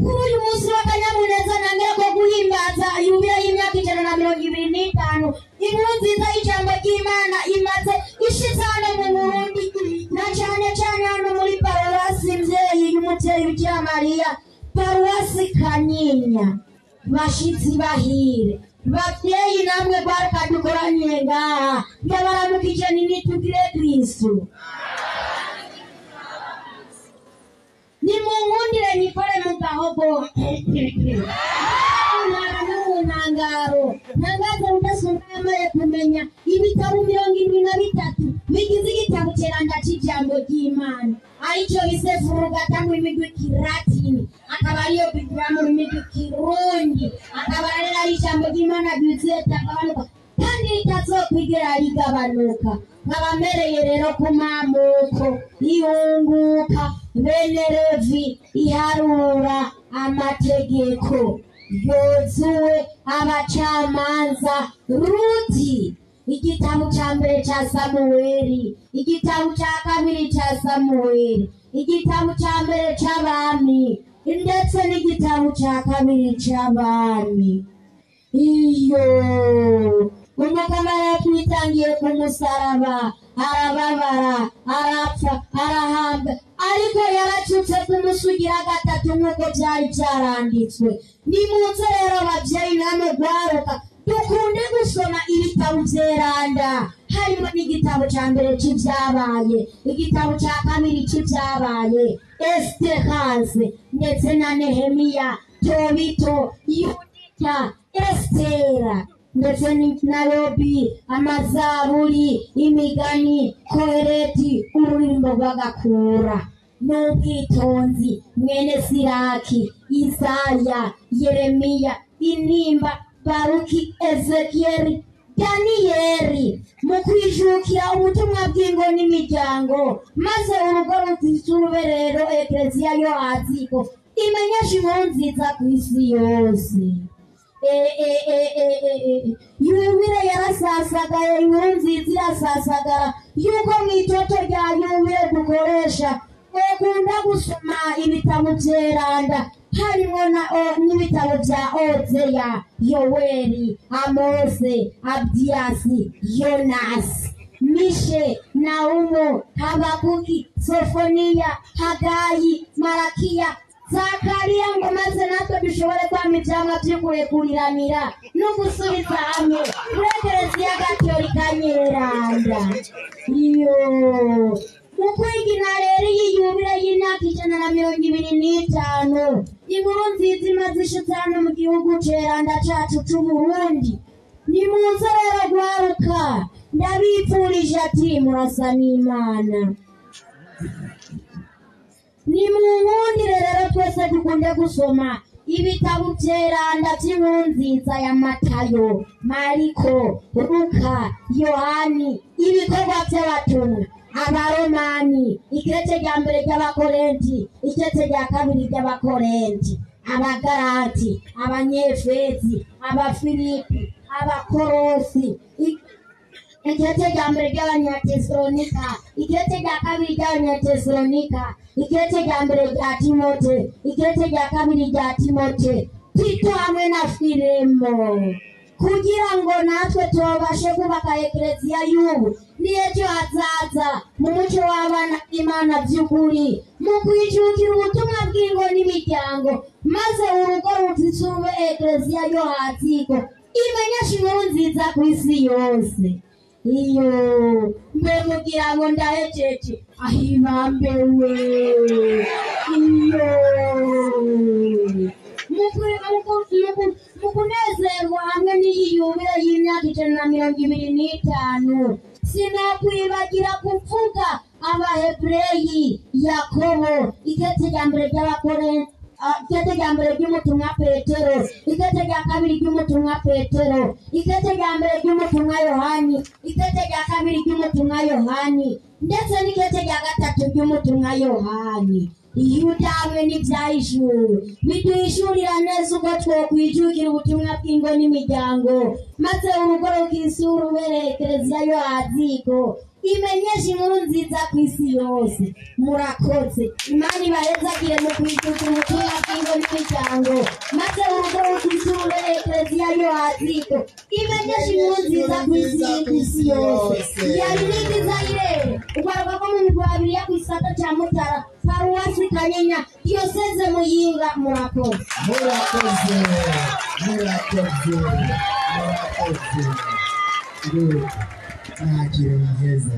kuri uyu munsi w'akanyamuneza nangera ko guhimbaza yubile y'imyaka 125 inkuru nziza y'ijambo ry'Imana imaze ishize hano mu Burundi na cyane cyane hano muri paruwasi mvyeyi y'umuvyeyi Bikira Mariya paruwasi Kanyinya. Bashitsi bahire bavyeyi namwe barakadukoranye ngaha ndabaramukije nitugire Kristo. Ni mungundire nikore mu gahogo nangaro nangaza udasumba yamaye kumenya ibitabo 73 bigize igitabo cyeranda cy'ijambo ry'Imana arico bisefuru gatanu imigwi kiratini akaba ariyo bibira mu migwi kirundi akaba ari ijambo ry'Imana ryuzuye tagabanuka kandi ritazokwigera rigabanuka. Nkabamereye rero ku mamuko ihunguka bene Levi iharura amategeko yozuwe abacamanza Ruti igitabo cya mbere cya Samuweli igitabo cya kabiri cya Samuweli igitabo cya mbere cy'abami ndetse n'igitabo cya kabiri cy'abami. Iyo umugabo yakwitangiye ku musaraba arababara arapfa arahamba ariko yaracutse ku musugira gatatu nk'uko byari byaranditswe. Nimuze rero ababyeyi namwe gwaruka dukunde gusoma ibitabo byeranda harimo n'igitabo cya mbere cy'ibyabaye igitabo cya kabiri cy'ibyabaye Esitehaze ndetse na Nehemiya Tobito Yuda Estera ndetse na Yobi Amazaburi Imigani Kohereti Ururimbo rw'Agakura n'Ubwitonzi mwene Siraki Isaya Yeremiya Inimba Baruki Ezekieli Daniyeli mu kwijukira ubutumwa bw'ingo n'imiryango maze urugo rutizube rero ekleziya yo haziko imenyesha inkuru nziza ku isi yose. Yubile yarasasagara inkuru nziza irasasagara yuko mu itoto rya Yubile dukoresha ukunda gusoma ibitabo byeranda harimo n'ibitabo bya Ozeya Yoweli Amose Abdiyasi Yonasi Mishe Naumu Habakuki Sofoniya Hagayi Marakiya Zakariya ngo maze natwe dushobore kwama ivyamwa vy'ukurekuriranira no gusubiza hamwe Ekereziya Gatolika Nyeranda. Iyo mukwigina rero yiyubile y'imyaka 125 inkuru nziza imaze ishitse hano mu gihugu ceranda cacu c'Uburundi. Nimuze rero gwaruka ndabipfurije ati murasa n'Imana. Nimungundire rero twese dukunde gusoma ibitabo byeranda by'inkuru nziza ya Matayo, Mariko, Luka, Yohani, ibikorwa by'abatumwa, Abaromani, ikete rya mbere ry'Abakorenti, ikete rya kabiri ry'Abakorenti, Abagalati, Abanyefezi, Abafilipi, Abakorosi, ikete rya mbere ry'Abanyatesalonika, ikete rya kabiri ry'Abanyatesalonika, ikete rya mbere rya Timote, ikete rya kabiri rya Timote, Tito hamwe na Filemo, kugira ngo natwe tubashe kubaka ekleziya y'ubu n'ejo hazaza mu muco w'abana Imana by'ukuri mu kwijukira ubutumwa bw'ingo n'imiryango maze urugo rutitsube ekleziya yo haziko imenyesha inkuru nziza ku isi yose. Iyo mbe mugira ngo ndahejeje ahibambewe iyo mukunezerwa hamwe n'iyiyubile y'imyaka 125 sinakwibagira kuvuga Abahebreyi Yakobo ikete rya mbere ry'Abakorenti ikete rya mbere ry'umutumwa Petero ikete rya kabiri ry'umutumwa Petero ikete rya mbere ry'umutumwa Yohani ikete rya kabiri ry'umutumwa Yohani ndetse n'ikete rya gatatu ry'umutumwa Yohani. Yuda hamwe n'ibyahishuriwe biduhishurira neza uko twokwijukira ubutumwa bw'ingo n'imiryango maze urugo rukisura ubereye ekleziya yo haziko imenyesha inkuru nziza ku isi yose. Murakoze. Imana ibahezagire mu kwijuka ubutumwa bw'ingo n'imiryango, maze urugo rukizure ekleziya yo haziko imenyesha inkuru nziza ku isi yose. Yari n'Isirayeli ugaruka ko mu migwa abiri ya kwisata cya Mutara paruwasi Kanyinya diyoseze Muyinga. Murakoze. Murakoze. Nakira heza.